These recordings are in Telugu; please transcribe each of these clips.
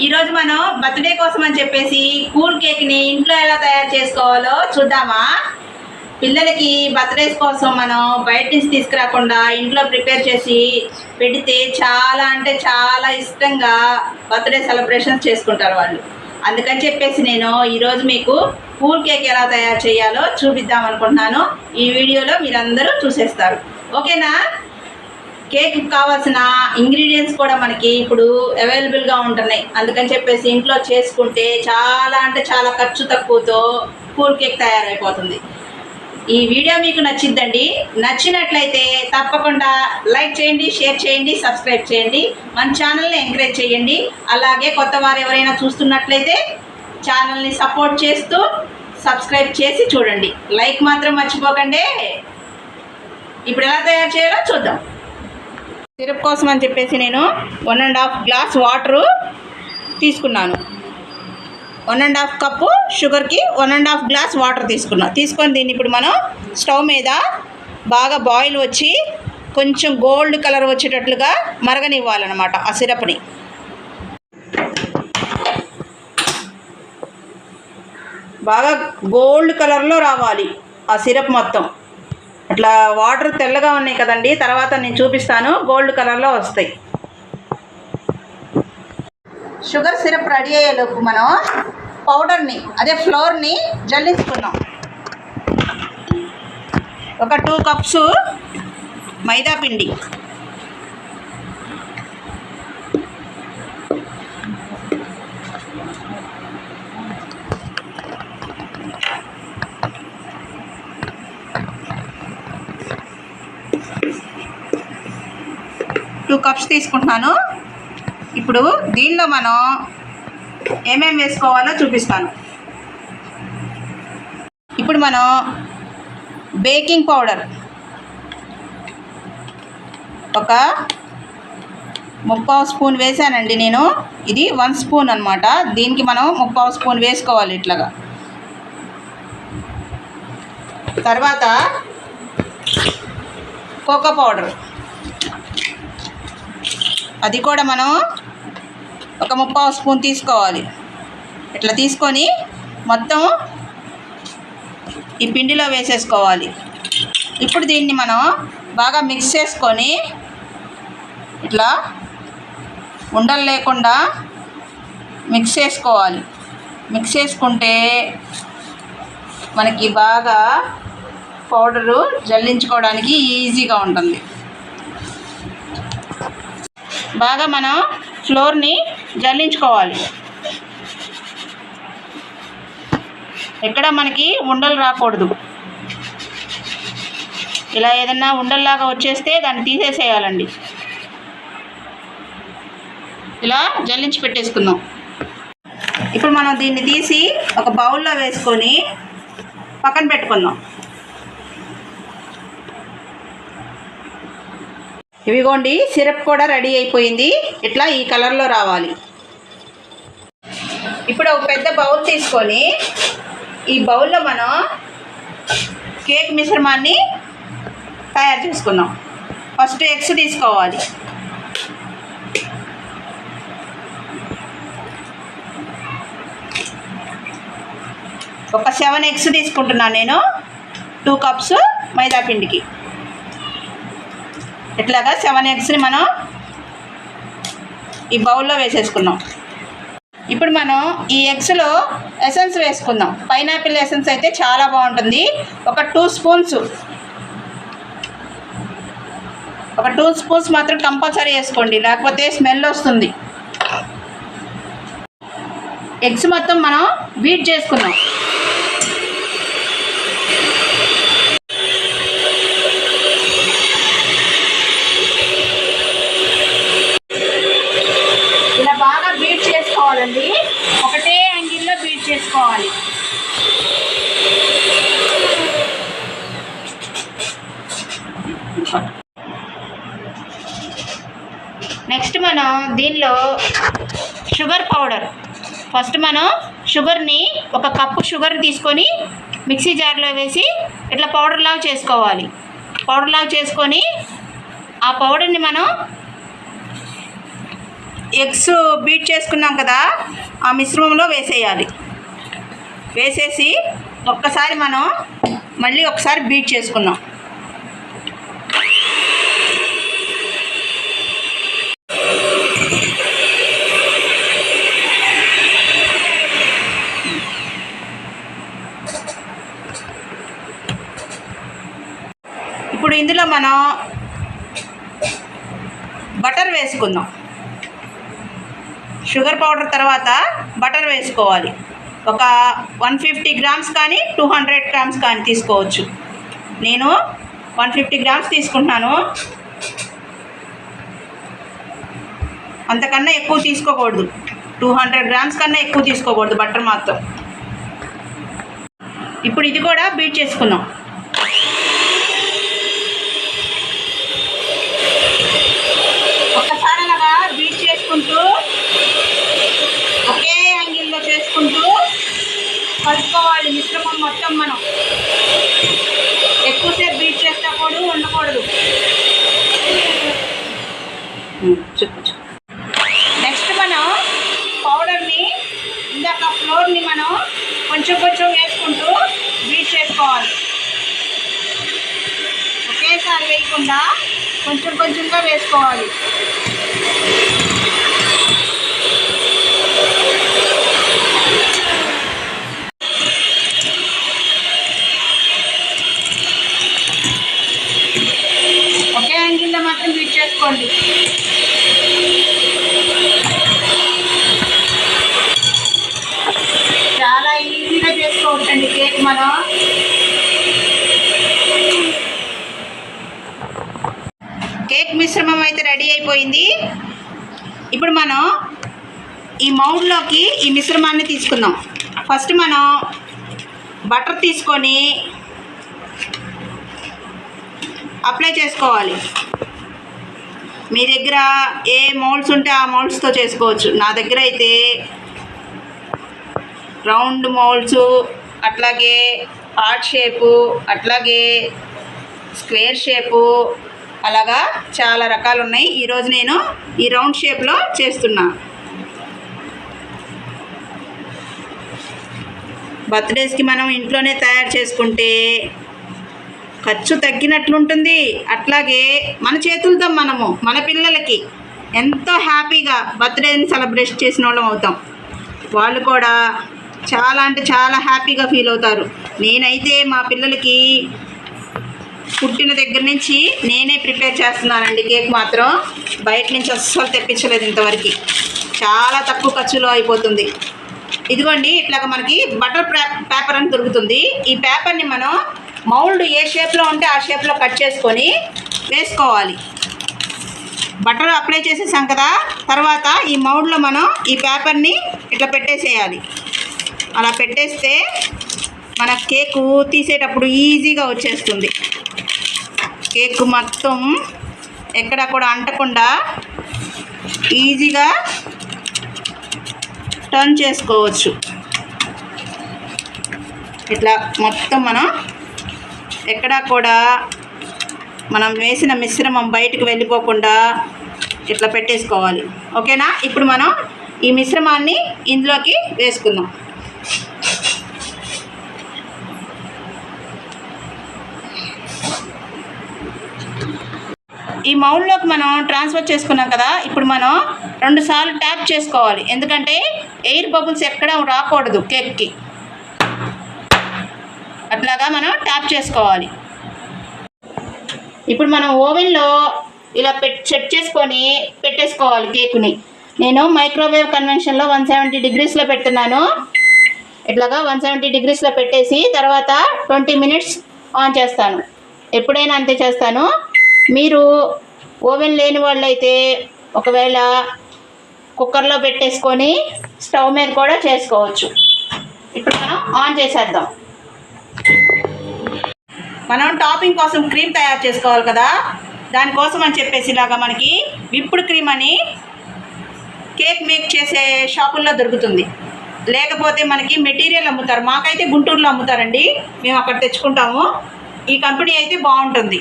ఈరోజు మనం బర్త్డే కోసం అని చెప్పేసి కూల్ కేక్ని ఇంట్లో ఎలా తయారు చేసుకోవాలో చూద్దామా. పిల్లలకి బర్త్డేస్ కోసం మనం బయట నుంచి తీసుకురాకుండా ఇంట్లో ప్రిపేర్ చేసి పెడితే చాలా అంటే చాలా ఇష్టంగా బర్త్డే సెలబ్రేషన్స్ చేసుకుంటారు వాళ్ళు. అందుకని చెప్పేసి నేను ఈరోజు మీకు కూల్ కేక్ ఎలా తయారు చేయాలో చూపిద్దాం అనుకుంటున్నాను. ఈ వీడియోలో మీరందరూ చూసేస్తారు, ఓకేనా. కేక్ కావాల్సిన ఇంగ్రీడియంట్స్ కూడా మనకి ఇప్పుడు అవైలబుల్గా ఉంటున్నాయి. అందుకని చెప్పేసి ఇంట్లో చేసుకుంటే చాలా అంటే చాలా ఖర్చు తక్కువతో కూల్ కేక్ తయారైపోతుంది. ఈ వీడియో మీకు నచ్చిందండి. నచ్చినట్లయితే తప్పకుండా లైక్ చేయండి, షేర్ చేయండి, సబ్స్క్రైబ్ చేయండి, మన ఛానల్ని ఎంకరేజ్ చేయండి. అలాగే కొత్త వారు ఎవరైనా చూస్తున్నట్లయితే ఛానల్ని సపోర్ట్ చేస్తూ సబ్స్క్రైబ్ చేసి చూడండి. లైక్ మాత్రం మర్చిపోకండి. ఇప్పుడు ఎలా తయారు చేయాలో చూద్దాం. సిరప్ కోసం అని చెప్పేసి నేను 1.5 గ్లాస్ వాటరు తీసుకున్నాను. 1.5 కప్పు షుగర్కి 1.5 గ్లాస్ వాటర్ తీసుకొని దీన్ని ఇప్పుడు మనం స్టవ్ మీద బాగా బాయిల్ వచ్చి కొంచెం గోల్డ్ కలర్ వచ్చేటట్లుగా మరగనివ్వాలన్నమాట ఆ సిరప్ని. బాగా గోల్డ్ కలర్లో రావాలి ఆ సిరప్ మొత్తం. అట్లా వాటర్ తెల్లగా ఉన్నాయి కదండి, తర్వాత నేను చూపిస్తాను, గోల్డ్ కలర్లో వస్తాయి. షుగర్ సిరప్ రెడీ అయ్యేలోపు మనం పౌడర్ని అదే ఫ్లోర్ని జల్లించుకున్నాం. ఒక 2 కప్స్ మైదా పిండి, తీసుకుంటున్నాను. ఇప్పుడు దీనిలో మనం ఏమేమి వేసుకోవాలో చూపిస్తాను. ఇప్పుడు మనం బేకింగ్ పౌడర్ ఒక 3/4 స్పూన్ వేసానండి నేను. ఇది 1 స్పూన్ అన్నమాట. దీనికి మనం 3/4 స్పూన్ వేసుకోవాలి ఇట్లాగా. తర్వాత కోకో పౌడర్, అది కూడా మనం ఒక 3/4 స్పూన్ తీసుకోవాలి. ఇట్లా తీసుకొని మొత్తం ఈ పిండిలో వేసేసుకోవాలి. ఇప్పుడు దీన్ని మనం బాగా మిక్స్ చేసుకొని ఇట్లా ఉండలు లేకుండా మిక్స్ చేసుకోవాలి. మిక్స్ చేసుకుంటే మనకి బాగా పౌడరు జల్లించుకోవడానికి ఈజీగా ఉంటుంది. బాగా మనం ఫ్లోర్ని జల్లించుకోవాలి. ఎక్కడ మనకి ఉండలు రాకూడదు. ఇలా ఏదన్నా ఉండల్లాగా వచ్చేస్తే దాన్ని తీసేసేయాలండి. ఇలా జల్లించి పెట్టేసుకుందాం. ఇప్పుడు మనం దీన్ని తీసి ఒక బౌల్లో వేసుకొని పక్కన పెట్టుకుందాం. ఇవిగోండి, సిరప్ కూడా రెడీ అయిపోయింది. ఇట్లా ఈ కలర్లో రావాలి. ఇప్పుడు ఒక పెద్ద బౌల్ తీసుకొని ఈ బౌల్లో మనం కేక్ మిశ్రమాన్ని తయారు చేసుకుందాం. ఫస్ట్ ఎగ్స్ తీసుకోవాలి. ఒక 7 ఎగ్స్ తీసుకుంటున్నాను నేను 2 కప్స్ మైదా పిండికి. ఇట్లాగా 7 ఎగ్స్ని మనం ఈ బౌల్లో వేసేసుకున్నాం. ఇప్పుడు మనం ఈ ఎగ్స్లో ఎసెన్స్ వేసుకుందాం. పైనాపిల్ ఎసెన్స్ అయితే చాలా బాగుంటుంది. ఒక 2 స్పూన్స్, ఒక 2 స్పూన్స్ మాత్రం కంపల్సరీ వేసుకోండి, లేకపోతే స్మెల్ వస్తుంది. ఎగ్స్ మొత్తం మనం బీట్ చేసుకున్నాం. బాగా బీట్ చేసుకోవాలండి, ఒకటే యాంగిల్లో బీట్ చేసుకోవాలి. నెక్స్ట్ మనం దీనిలో షుగర్ పౌడర్, ఫస్ట్ మనం షుగర్ని ఒక కప్పు షుగర్ తీసుకొని మిక్సీ జార్లో వేసి ఇట్లా పౌడర్ లాగా చేసుకోవాలి. పౌడర్ లాగా చేసుకొని ఆ పౌడర్ని మనం ఎగ్స్ బీట్ చేసుకున్నాం కదా, ఆ మిశ్రమంలో వేసేయాలి. వేసేసి ఒక్కసారి మనం మళ్ళీ ఒకసారి బీట్ చేసుకుందాం. ఇప్పుడు ఇందులో మనం బటర్ వేసుకుందాం. షుగర్ పౌడర్ తర్వాత బటర్ వేసుకోవాలి. ఒక 150 గ్రామ్స్ కానీ 200 గ్రామ్స్ కానీ తీసుకోవచ్చు. నేను 150 గ్రామ్స్ తీసుకుంటున్నాను. అంతకన్నా ఎక్కువ తీసుకోకూడదు. 200 గ్రామ్స్ కన్నా ఎక్కువ తీసుకోకూడదు బటర్ మాత్రం. ఇప్పుడు ఇది కూడా బీట్ చేసుకుందాం. ఒక్కసారి అలాగా బీట్ చేసుకుంటూ ఒకే యాంగిల్లో చేసుకుంటూ కలుపుకోవాలి మిశ్రమం మొత్తం. మనం ఎక్కువసేపు బీట్ చేస్తా కూడా ఉండకూడదు. నెక్స్ట్ మనం పౌడర్ని, ఇందాక ఫ్లోర్ని మనం కొంచెం కొంచెం వేసుకుంటూ బీట్ చేసుకోవాలి. ఒకేసారి వేయకుండా కొంచెం కొంచెంగా వేసుకోవాలి. ఒకే యాంగిల్లో మాత్రం బీట్ చేసుకోండి. చాలా ఈజీగా చేసుకోవచ్చండి కేక్ మనం. కేక్ మిశ్రమం అయితే రెడీ అయిపోయింది. ఇప్పుడు మనం ఈ మౌల్డ్లోకి ఈ మిశ్రమాన్ని తీసుకుందాం. ఫస్ట్ మనం బటర్ తీసుకొని అప్లై చేసుకోవాలి. మీ దగ్గర ఏ మౌల్డ్స్ ఉంటే ఆ మౌల్డ్స్తో చేసుకోవచ్చు. నా దగ్గర అయితే రౌండ్ మౌల్డ్స్, అట్లాగే హార్ట్ షేపు, అట్లాగే స్క్వేర్ షేపు, అలాగా చాలా రకాలు ఉన్నాయి. ఈరోజు నేను ఈ రౌండ్ షేప్లో చేస్తున్నా. బర్త్డేస్కి మనం ఇంట్లోనే తయారు చేసుకుంటే ఖర్చు తగ్గినట్లుంటుంది. అట్లాగే మన చేతులతో మనము మన పిల్లలకి ఎంతో హ్యాపీగా బర్త్డేని సెలబ్రేట్ చేసిన వాళ్ళం అవుతాం. వాళ్ళు కూడా చాలా అంటే చాలా హ్యాపీగా ఫీల్ అవుతారు. నేనైతే మా పిల్లలకి పుట్టిన దగ్గర నుంచి నేనే ప్రిపేర్ చేస్తున్నానండి. కేక్ మాత్రం బయట నుంచి అస్సలు తెప్పించలేదు ఇంతవరకు. చాలా తక్కువ ఖర్చులో అయిపోతుంది. ఇదిగోండి, ఇట్లాగ మనకి బటర్ పేపర్ అని దొరుకుతుంది. ఈ పేపర్ని మనం మౌల్డ్ ఏ షేప్లో ఉంటే ఆ షేప్లో కట్ చేసుకొని వేసుకోవాలి. బటర్ అప్లై చేసేసాం కదా, తర్వాత ఈ మౌల్డ్లో మనం ఈ పేపర్ని ఇట్లా పెట్టేసేయాలి. అలా పెట్టేస్తే మన కేకు తీసేటప్పుడు ఈజీగా వచ్చేస్తుంది. కేక్ మొత్తం ఎక్కడ కూడా అంటకుండా ఈజీగా టర్న్ చేసుకోవచ్చు. ఇట్లా మొత్తం మనం ఎక్కడా కూడా మనం వేసిన మిశ్రమం బయటకు వెళ్ళిపోకుండా ఇట్లా పెట్టేసుకోవాలి. ఓకేనా? ఇప్పుడు మనం ఈ మిశ్రమాన్ని ఇందులోకి వేసుకుందాం. ఈ మౌల్డ్లోకి మనం ట్రాన్స్ఫర్ చేసుకున్నాం కదా, ఇప్పుడు మనం 2 సార్లు ట్యాప్ చేసుకోవాలి. ఎందుకంటే ఎయిర్ బబుల్స్ ఎక్కడ రాకూడదు కేక్కి. అట్లాగా మనం ట్యాప్ చేసుకోవాలి. ఇప్పుడు మనం ఓవెన్లో ఇలా సెట్ చేసుకొని పెట్టేసుకోవాలి కేకుని. నేను మైక్రోవేవ్ కన్వెన్షన్లో 170 డిగ్రీస్లో పెడుతున్నాను. ఇట్లాగా 170 డిగ్రీస్లో పెట్టేసి తర్వాత 20 మినిట్స్ ఆన్ చేస్తాను. ఎప్పుడైనా అంతే చేస్తాను. మీరు ఓవెన్ లేని వాళ్ళైతే ఒకవేళ కుక్కర్లో పెట్టేసుకొని స్టవ్ మీద కూడా చేసుకోవచ్చు. ఇప్పుడు మనం ఆన్ చేసేద్దాం. మనం టాపింగ్ కోసం క్రీమ్ తయారు చేసుకోవాలి కదా, దానికోసం అని చెప్పేసి ఇలాగా మనకి విప్డ్ క్రీమ్ అని కేక్ మేక్ చేసే షాపుల్లో దొరుకుతుంది. లేకపోతే మనకి మెటీరియల్ అమ్ముతారు. మాకైతే గుంటూరులో అమ్ముతారండి, మేము అక్కడ తెచ్చుకుంటాము. ఈ కంపెనీ అయితే బాగుంటుంది.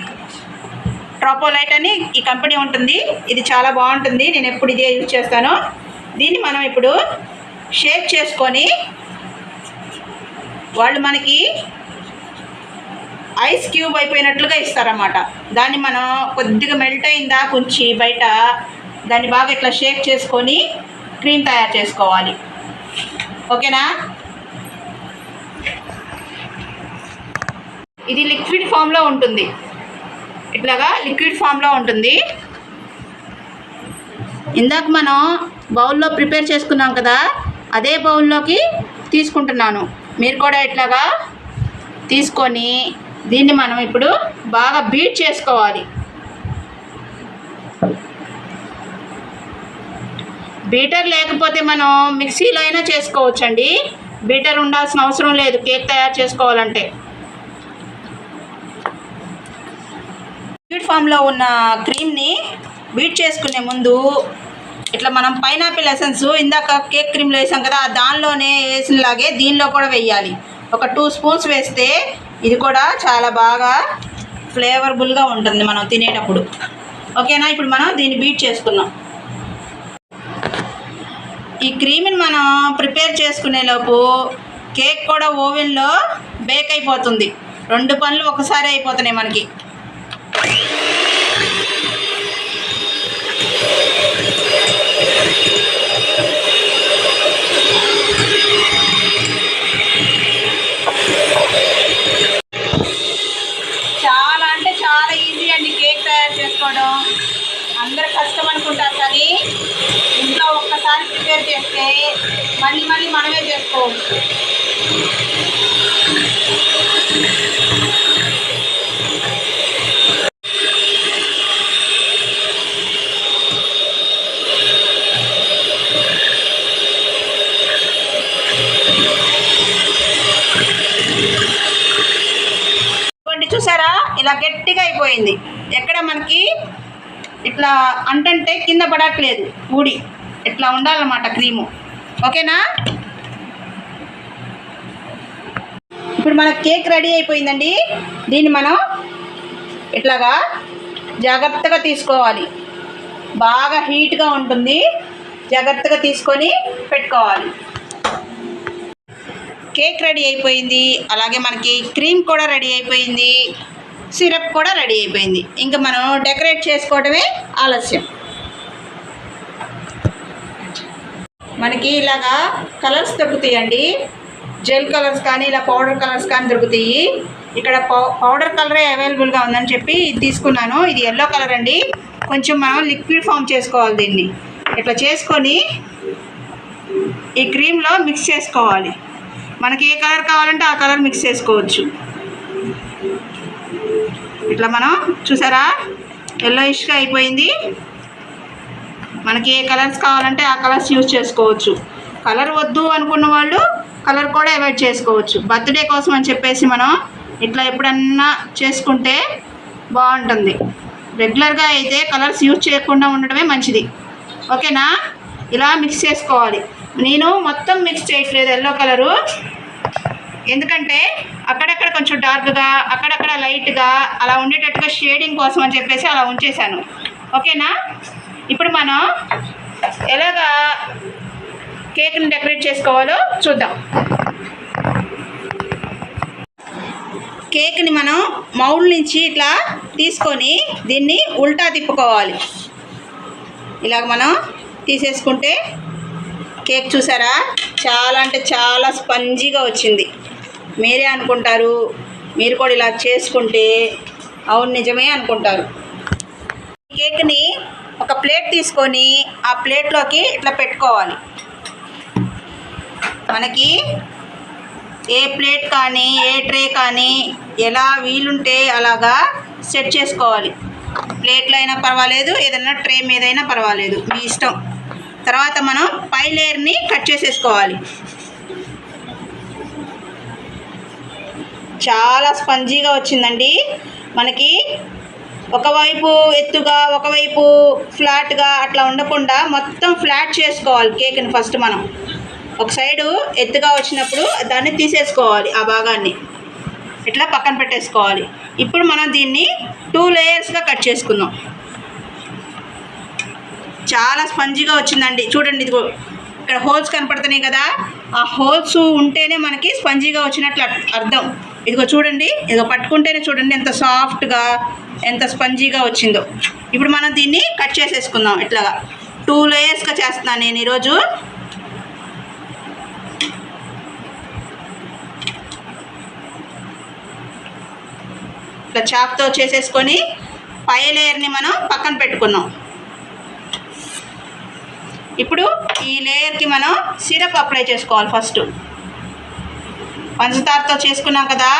ట్రోపోలైట్ అని ఈ కంపెనీ ఉంటుంది. ఇది చాలా బాగుంటుంది, నేను ఎప్పుడు ఇదే యూజ్ చేస్తాను. దీన్ని మనం ఇప్పుడు షేక్ చేసుకొని వాళ్ళు మనకి ఐస్ క్యూబ్ అయిపోయినట్లుగా ఇస్తారన్నమాట. దాన్ని మనం కొద్దిగా మెల్ట్ అయిందా కొంచెం బయట దాన్ని బాగా ఇట్లా షేక్ చేసుకొని క్రీమ్ తయారు చేసుకోవాలి. ఓకేనా? ఇది లిక్విడ్ ఫామ్లో ఉంటుంది, ఇట్లాగా లిక్విడ్ ఫామ్లో ఉంటుంది. ఇందాక మనం బౌల్లో ప్రిపేర్ చేసుకున్నాం కదా, అదే బౌల్లోకి తీసుకుంటున్నాను. మీరు కూడా ఇట్లాగా తీసుకొని దీన్ని మనం ఇప్పుడు బాగా బీట్ చేసుకోవాలి. బీటర్ లేకపోతే మనం మిక్సీలో అయినా చేసుకోవచ్చండి. బీటర్ ఉండాల్సిన అవసరం లేదు కేక్ తయారు చేసుకోవాలంటే. లిక్విడ్ ఫామ్లో ఉన్న క్రీమ్ని బీట్ చేసుకునే ముందు ఇట్లా మనం పైనాపిల్ ఎసెన్స్ ఇందాక కేక్ క్రీమ్లో వేసాం కదా, దానిలోనే వేసినలాగే దీనిలో కూడా వేయాలి. ఒక 2 స్పూన్స్ వేస్తే ఇది కూడా చాలా బాగా ఫ్లేవర్ఫుల్గా ఉంటుంది మనం తినేటప్పుడు. ఓకేనా? ఇప్పుడు మనం దీన్ని బీట్ చేసుకున్నాం. ఈ క్రీమ్ని మనం ప్రిపేర్ చేసుకునేలోపు కేక్ కూడా ఓవెన్లో బేక్ అయిపోతుంది. 2 పనులు ఒకసారి అయిపోతున్నాయి మనకి. చాలా అంటే చాలా ఈజీ అండి కేక్ తయారు చేసుకోవడం. అందరు కష్టం అనుకుంటారు, కానీ ఇంట్లో ఒక్కసారి ప్రిపేర్ చేస్తే మళ్ళీ మళ్ళీ మనమే చేసుకోవచ్చు. చూసారా, ఇలా గట్టిగా అయిపోయింది. ఎక్కడ మనకి ఇట్లా అంటే కింద పడట్లేదు, ఊడి ఇట్లా ఉండాలన్నమాట క్రీము. ఓకేనా? ఇప్పుడు మన కేక్ రెడీ అయిపోయిందండి. దీన్ని మనం ఇట్లాగా జాగ్రత్తగా తీసుకోవాలి. బాగా హీట్గా ఉంటుంది, జాగ్రత్తగా తీసుకొని పెట్టుకోవాలి. కేక్ రెడీ అయిపోయింది, అలాగే మనకి క్రీమ్ కూడా రెడీ అయిపోయింది, సిరప్ కూడా రెడీ అయిపోయింది. ఇంకా మనం డెకరేట్ చేసుకోవడమే ఆలస్యం. మనకి ఇలాగా కలర్స్ దొరుకుతాయండి, జెల్ కలర్స్ కానీ ఇలా పౌడర్ కలర్స్ కానీ దొరుకుతాయి. ఇక్కడ పౌడర్ కలరే అవైలబుల్గా ఉందని చెప్పి ఇది తీసుకున్నాను. ఇది ఎల్లో కలర్ అండి. కొంచెం మనం లిక్విడ్ ఫామ్ చేసుకోవాలి. దీన్ని ఇట్లా చేసుకొని ఈ క్రీమ్లో మిక్స్ చేసుకోవాలి. మనకి ఏ కలర్ కావాలంటే ఆ కలర్ మిక్స్ చేసుకోవచ్చు. ఇట్లా మనం చూసారా, ఎల్లోయిష్గా అయిపోయింది. మనకి ఏ కలర్స్ కావాలంటే ఆ కలర్స్ యూజ్ చేసుకోవచ్చు. కలర్ వద్దు అనుకున్న వాళ్ళు కలర్ కూడా అవాయిడ్ చేసుకోవచ్చు. బర్త్డే కోసం అని చెప్పేసి మనం ఇట్లా ఎప్పుడన్నా చేసుకుంటే బాగుంటుంది. రెగ్యులర్గా అయితే కలర్స్ యూజ్ చేయకుండా ఉండడమే మంచిది. ఓకేనా? ఇలా మిక్స్ చేసుకోవాలి. నేను మొత్తం మిక్స్ చేయట్లేదు ఎల్లో కలరు, ఎందుకంటే అక్కడక్కడ కొంచెం డార్క్గా అక్కడక్కడ లైట్గా అలా ఉండేటట్టుగా షేడింగ్ కోసం అని చెప్పేసి అలా ఉంచేసాను. ఓకేనా? ఇప్పుడు మనం ఎలాగా కేక్ని డెకరేట్ చేసుకోవాలో చూద్దాం. కేక్ని మనం మౌల్డ్ నుంచి ఇట్లా తీసుకొని దీన్ని ఉల్టా తిప్పుకోవాలి. ఇలాగ మనం తీసేసుకుంటే కేక్ చూసారా, చాలా అంటే చాలా స్పంజీగా వచ్చింది. మీరే అనుకుంటారు, మీరు కూడా ఇలా చేసుకుంటే అవును నిజమే అనుకుంటారు. కేక్ని ఒక ప్లేట్ తీసుకొని ఆ ప్లేట్లోకి ఇట్లా పెట్టుకోవాలి. మనకి ఏ ప్లేట్ కానీ ఏ ట్రే కానీ ఎలా వీలుంటే అలాగా సెట్ చేసుకోవాలి. ప్లేట్లో అయినా పర్వాలేదు, ఏదైనా ట్రే మీద అయినా పర్వాలేదు, మీ ఇష్టం. తర్వాత మనం పై లేయర్ని కట్ చేసేసుకోవాలి. చాలా స్పంజీగా వచ్చిందండి. మనకి ఒకవైపు ఎత్తుగా ఒకవైపు ఫ్లాట్గా అట్లా ఉండకుండా మొత్తం ఫ్లాట్ చేసుకోవాలి కేక్ని. ఫస్ట్ మనం ఒక సైడు ఎత్తుగా వచ్చినప్పుడు దాన్ని తీసేసుకోవాలి, ఆ భాగాన్ని ఇట్లా పక్కన పెట్టేసుకోవాలి. ఇప్పుడు మనం దీన్ని 2 లేయర్స్గా కట్ చేసుకుందాం. చాలా స్పంజీగా వచ్చిందండి. చూడండి, ఇదిగో ఇక్కడ హోల్స్ కనపడుతున్నాయి కదా, ఆ హోల్స్ ఉంటేనే మనకి స్పంజీగా వచ్చినట్లు అర్థం. ఇదిగో చూడండి, ఇదిగో పట్టుకుంటేనే చూడండి ఎంత సాఫ్ట్గా, ఎంత స్పంజీగా వచ్చిందో. ఇప్పుడు మనం దీన్ని కట్ చేసేసుకుందాం. ఇట్లాగా 2 లేయర్స్గా చేస్తున్నాను నేను ఈరోజు. ఇట్లా చాక్తో చేసేసుకొని పై లేయర్ని మనం పక్కన పెట్టుకున్నాం. ఇప్పుడు ఈ లేయర్కి మనం సిరప్ అప్లై చేసుకోవాలి. ఫస్ట్ పంచదారతో చేసుకున్నాం కదా,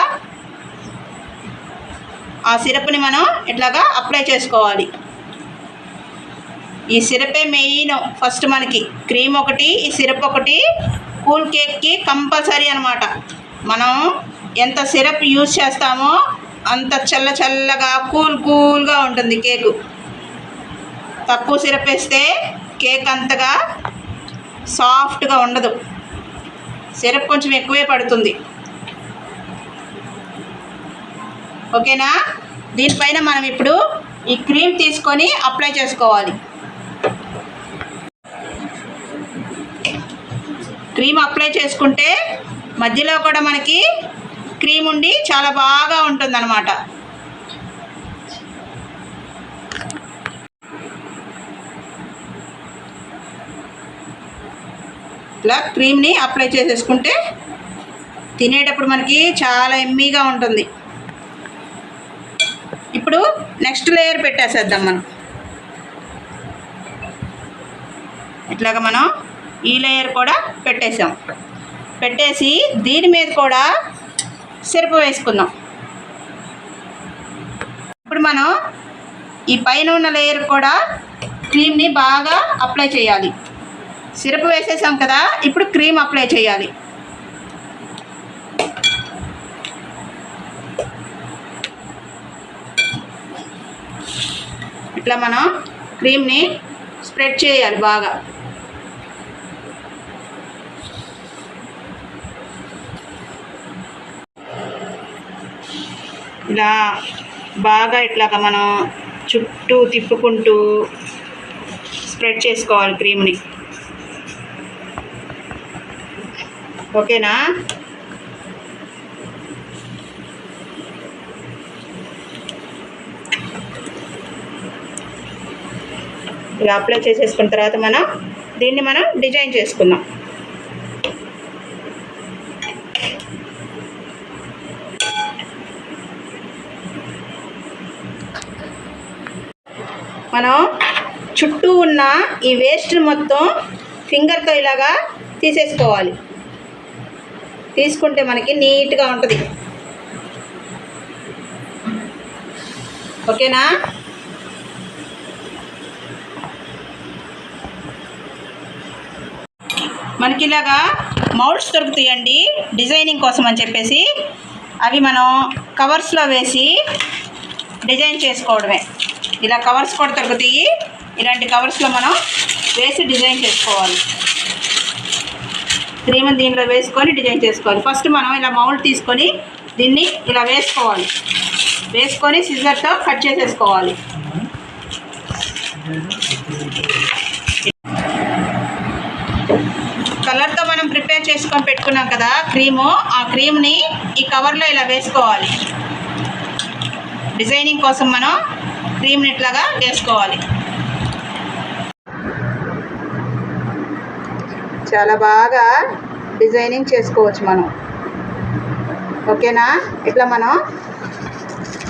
ఆ సిరప్ని మనం ఇట్లాగా అప్లై చేసుకోవాలి. ఈ సిరపే మెయిన్. ఫస్ట్ మనకి క్రీమ్ ఒకటి, ఈ సిరప్ ఒకటి కూల్ కేక్కి కంపల్సరీ అనమాట. మనం ఎంత సిరప్ యూజ్ చేస్తామో అంత చల్లగా కూల్గా ఉంటుంది కేకు. తక్కువ సిరప్ వేస్తే కేక్ అంతగా సాఫ్ట్గా ఉండదు. సిరప్ కొంచెం ఎక్కువే పడుతుంది. ఓకేనా? దీనిపైన మనం ఇప్పుడు ఈ క్రీమ్ తీసుకొని అప్లై చేసుకోవాలి. క్రీమ్ అప్లై చేసుకుంటే మధ్యలో కూడా మనకి క్రీమ్ ఉండి చాలా బాగా ఉంటుందన్నమాట. ఇట్లా క్రీమ్ని అప్లై చేసేసుకుంటే తినేటప్పుడు మనకి చాలా ఎమ్మీగా ఉంటుంది. ఇప్పుడు నెక్స్ట్ లేయర్ పెట్టేసేద్దాం మనం. ఇట్లాగా మనం ఈ లేయర్ కూడా పెట్టేసాం. పెట్టేసి దీని మీద కూడా సిరప్ వేసుకుందాం. ఇప్పుడు మనం ఈ పైన ఉన్న లేయర్ కూడా క్రీమ్ని బాగా అప్లై చేయాలి. సిరప్ వేసేసాం కదా, ఇప్పుడు క్రీమ్ అప్లై చేయాలి. ఇట్లా మనం క్రీమ్ని స్ప్రెడ్ చేయాలి బాగా. ఇలా బాగా ఇట్లాగా మనం చుట్టూ తిప్పుకుంటూ స్ప్రెడ్ చేసుకోవాలి క్రీమ్ని. ఓకేనా? ఇలా అప్లై చేసేసుకున్న తర్వాత దీన్ని మనం డిజైన్ చేసుకుందాం. మనం చుట్టూ ఉన్న ఈ వేస్ట్ మొత్తం ఫింగర్తో ఇలాగా తీసేసుకోవాలి. తీసుకుంటే మనకి నీట్గా ఉంటుంది. ఓకేనా? మనకి ఇలాగా మౌల్డ్స్ దొరుకుతాయండి డిజైనింగ్ కోసం అని చెప్పేసి. అవి మనం కవర్స్లో వేసి డిజైన్ చేసుకోవడమే. ఇలా కవర్స్ కూడా దొరుకుతాయి. ఇలాంటి కవర్స్లో మనం వేసి డిజైన్ చేసుకోవాలి. క్రీమ్ దీనిలో వేసుకొని డిజైన్ చేసుకోవాలి. ఫస్ట్ మనం ఇలా మౌల్డ్ తీసుకొని దీన్ని ఇలా వేసుకోవాలి. వేసుకొని సిజర్తో కట్ చేసేసుకోవాలి. కలర్తో మనం ప్రిపేర్ చేసుకొని పెట్టుకున్నాం కదా క్రీము, ఆ క్రీమ్ని ఈ కవర్లో ఇలా వేసుకోవాలి. డిజైనింగ్ కోసం మనం క్రీమ్ని ఇట్లాగా వేసుకోవాలి. చాలా బాగా డిజైనింగ్ చేసుకోవచ్చు మనం. ఓకేనా? ఇట్లా మనం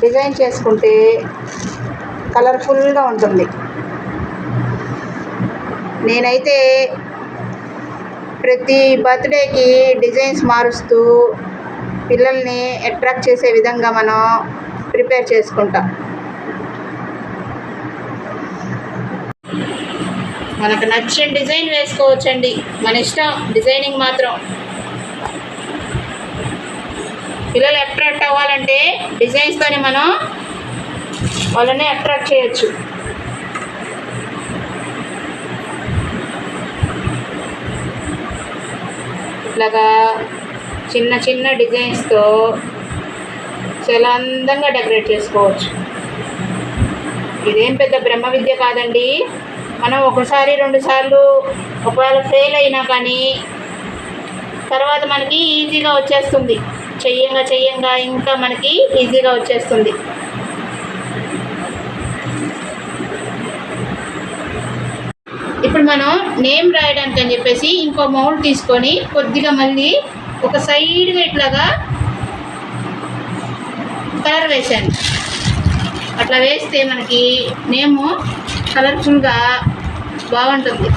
డిజైన్ చేసుకుంటే కలర్ఫుల్గా ఉంటుంది. నేనైతే ప్రతి బర్త్డేకి డిజైన్స్ మారుస్తూ పిల్లల్ని అట్రాక్ట్ చేసే విధంగా మనం ప్రిపేర్ చేసుకుంటాం. మనకు నచ్చిన డిజైన్ వేసుకోవచ్చండి, మన ఇష్టం. డిజైనింగ్ మాత్రం పిల్లలు అట్రాక్ట్ అవ్వాలంటే డిజైన్స్తోనే మనం వాళ్ళని అట్రాక్ట్ చేయొచ్చు. ఇట్లాగా చిన్న చిన్న డిజైన్స్తో చాలా అందంగా డెకరేట్ చేసుకోవచ్చు. ఇదేం పెద్ద బ్రహ్మ విద్య కాదండి. మనం ఒకసారి 2 సార్లు ఒకవేళ ఫెయిల్ అయినా కానీ తర్వాత మనకి ఈజీగా వచ్చేస్తుంది. చెయ్యంగా ఇంకా మనకి ఈజీగా వచ్చేస్తుంది. ఇప్పుడు మనం నేమ్ రాయడానికి అని చెప్పేసి ఇంకో మౌల్డ్ తీసుకొని కొద్దిగా మళ్ళీ ఒక సైడ్గా ఇట్లాగా కలర్ వేసాను. అట్లా వేస్తే మనకి నేము కలర్ఫుల్గా బాగుంటుంది.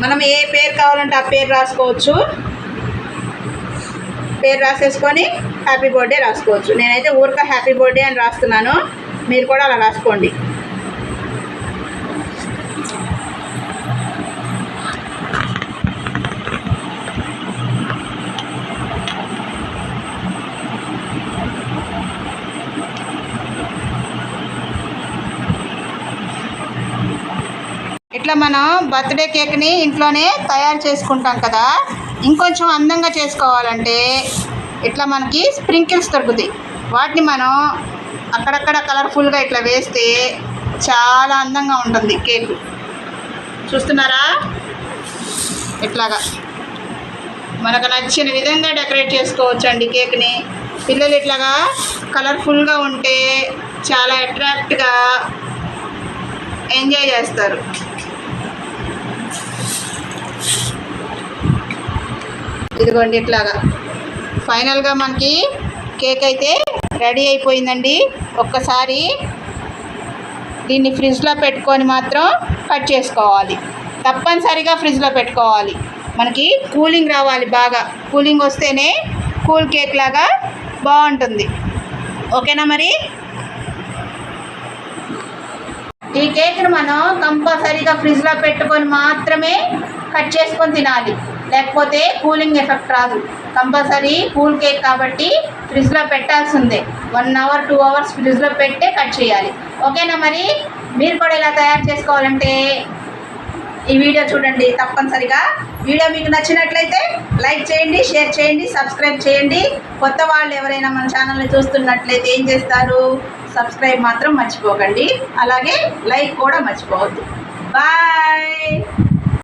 మనం ఏ పేరు కావాలంటే ఆ పేరు రాసుకోవచ్చు. పేరు రాసేసుకొని హ్యాపీ బర్త్డే రాసుకోవచ్చు. నేనైతే ఊరిక హ్యాపీ బర్త్డే అని రాస్తున్నాను. మీరు కూడా అలా రాసుకోండి. ఇట్లా మనం బర్త్డే కేక్ని ఇంట్లోనే తయారు చేసుకుంటాం కదా. ఇంకొంచెం అందంగా చేసుకోవాలంటే ఇట్లా మనకి స్ప్రింకిల్స్ దొరుకుతాయి. వాటిని మనం అక్కడక్కడ కలర్ఫుల్గా ఇట్లా వేస్తే చాలా అందంగా ఉంటుంది కేక్. చూస్తున్నారా? ఇట్లాగా మనకు నచ్చిన విధంగా డెకరేట్ చేసుకోవచ్చు అండి కేక్ని. పిల్లలు ఇట్లాగా కలర్ఫుల్గా ఉంటే చాలా అట్రాక్ట్గా ఎంజాయ్ చేస్తారు. ఇదిగోండి ఇట్లాగా ఫైనల్గా మనకి కేక్ అయితే రెడీ అయిపోయిందండి. ఒక్కసారి దీన్ని ఫ్రిడ్జ్లో పెట్టుకొని మాత్రం కట్ చేసుకోవాలి. తప్పనిసరిగా ఫ్రిడ్జ్లో పెట్టుకోవాలి. మనకి కూలింగ్ రావాలి. బాగా కూలింగ్ వస్తేనే కూల్ కేక్ లాగా బాగుంటుంది. ఓకేనా? మరి ఈ కేక్ను మనం కంపల్సరీగా ఫ్రిడ్జ్లో పెట్టుకొని మాత్రమే కట్ చేసుకొని తినాలి. లేకపోతే కూలింగ్ ఎఫెక్ట్ రాదు. కంపల్సరీ కూల్ కేక్ కాబట్టి ఫ్రిడ్జ్లో పెట్టాల్సిందే. 1 అవర్ 2 అవర్స్ ఫ్రిడ్జ్లో పెట్టే కట్ చేయాలి. ఓకేనా? మరి మీరు కూడా ఇలా తయారు చేసుకోవాలంటే ఈ వీడియో చూడండి తప్పనిసరిగా. వీడియో మీకు నచ్చినట్లయితే లైక్ చేయండి, షేర్ చేయండి, సబ్స్క్రైబ్ చేయండి. కొత్త వాళ్ళు ఎవరైనా మన ఛానల్ని చూస్తున్నట్లయితే ఏం చేస్తారు? సబ్స్క్రైబ్ మాత్రం మర్చిపోకండి. అలాగే లైక్ కూడా మర్చిపోవద్దు. బాయ్.